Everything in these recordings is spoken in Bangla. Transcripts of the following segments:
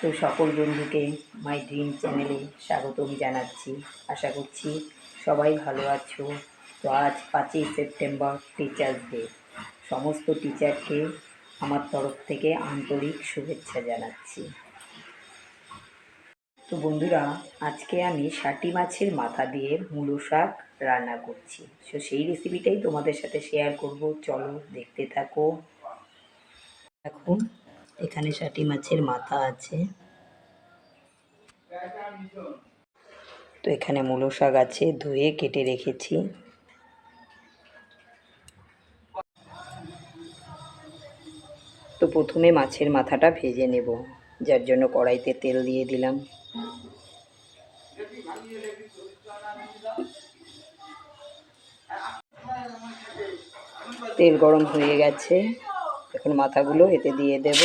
তো সকল বন্ধুকে মাই ড্রিম চ্যানেলে স্বাগতম জানাচ্ছি। আশা করছি সবাই ভালো আছো। তো আজ 5ই সেপ্টেম্বর টিচার্স ডে। সমস্ত টিচারকে আমার তরফ থেকে আন্তরিক শুভেচ্ছা জানাচ্ছি। তো বন্ধুরা, আজকে আমি ষাটি মাছের মাথা দিয়ে মূলো শাক রান্না করছি। সেই রেসিপিটাই তোমাদের সাথে শেয়ার করব। চলো দেখতে থাকো। দেখো, এখানে ষাটি মাছের মাথা আছে। তো এখানে মূলো শাক আছে, ধুয়ে কেটে রেখেছি। তো প্রথমে মাছের মাথাটা ভেজে নেব, যার জন্য কড়াইতে তেল দিয়ে দিলাম। তেল গরম হয়ে গেছে, এখন মাথাগুলো এতে দিয়ে দেব।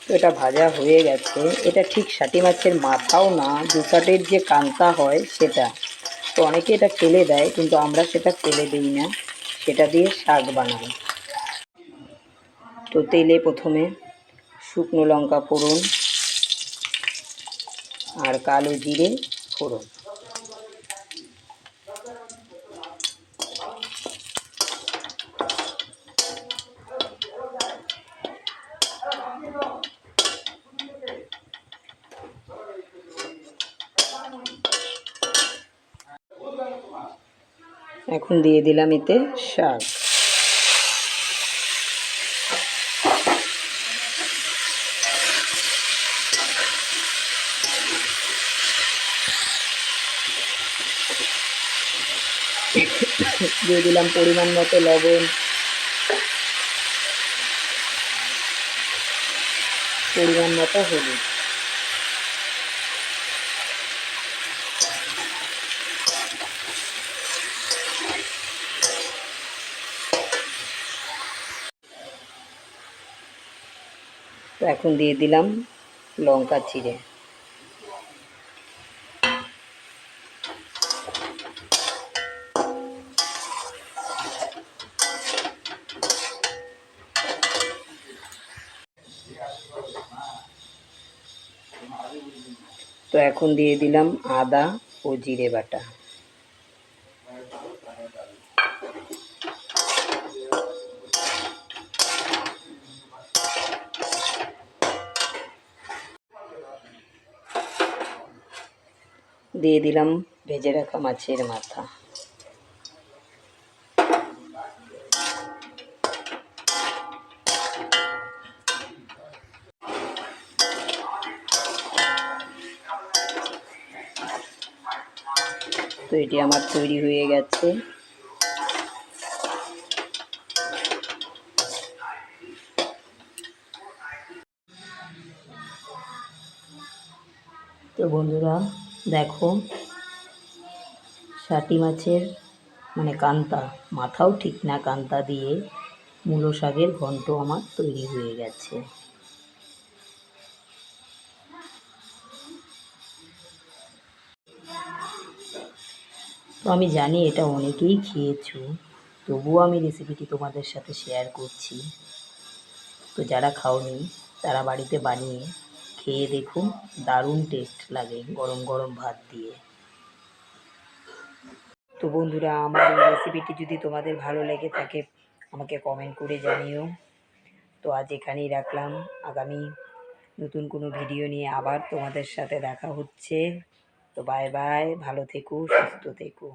তো এটা ভাজা হয়ে গেছে। এটা ঠিক ষাটি মাছের মাথাও না, দুপাটের যে কান্তা হয় সেটা। তো অনেকে এটা ফেলে দেয়, কিন্তু আমরা সেটা ফেলে দিই না, সেটা দিয়ে শাক বানাই। তো তেলে প্রথমে শুকনো লঙ্কা ফোড়ন আর কালো জিরে ফোড়ন। এখন দিয়ে দিলাম এতে শাক। দিয়ে দিলাম পরিমাণ মতো লবণ, পরিমাণ মতো হলুদ। তো এখন দিয়ে দিলাম লঙ্কা চিড়ে। তো এখন দিয়ে দিলাম আদা ও জিরে বাটা। দিয়ে দিলাম ভেজে রাখা মাছের মাথা। তো এটি আমার তৈরি হয়ে গেছে। তো বন্ধুরা দেখো, ষাটি মাছের কান্তা, মাথাও ঠিক না, কান্তা দিয়ে মূলো শাকের ঘন্ট আমার তৈরি হয়ে গেছে। তো আমি জানি এটা অনেকেই খেয়েছো, তবুও আমি রেসিপিটি তোমাদের সাথে শেয়ার করছি। তো যারা খাওনি তারা বাড়িতে বানিয়ে খেয়ে দেখো, দারুণ টেস্ট লাগে গরম গরম ভাত দিয়ে। তো বন্ধুরা, আমার এই রেসিপিটি যদি তোমাদের ভালো লেগে থাকে আমাকে কমেন্ট করে জানিও। তো আজ এখানেই রাখলাম। আগামী নতুন কোনো ভিডিও নিয়ে আবার তোমাদের সাথে দেখা হচ্ছে। তো বাই বাই, ভালো থেকো, সুস্থ থেকো।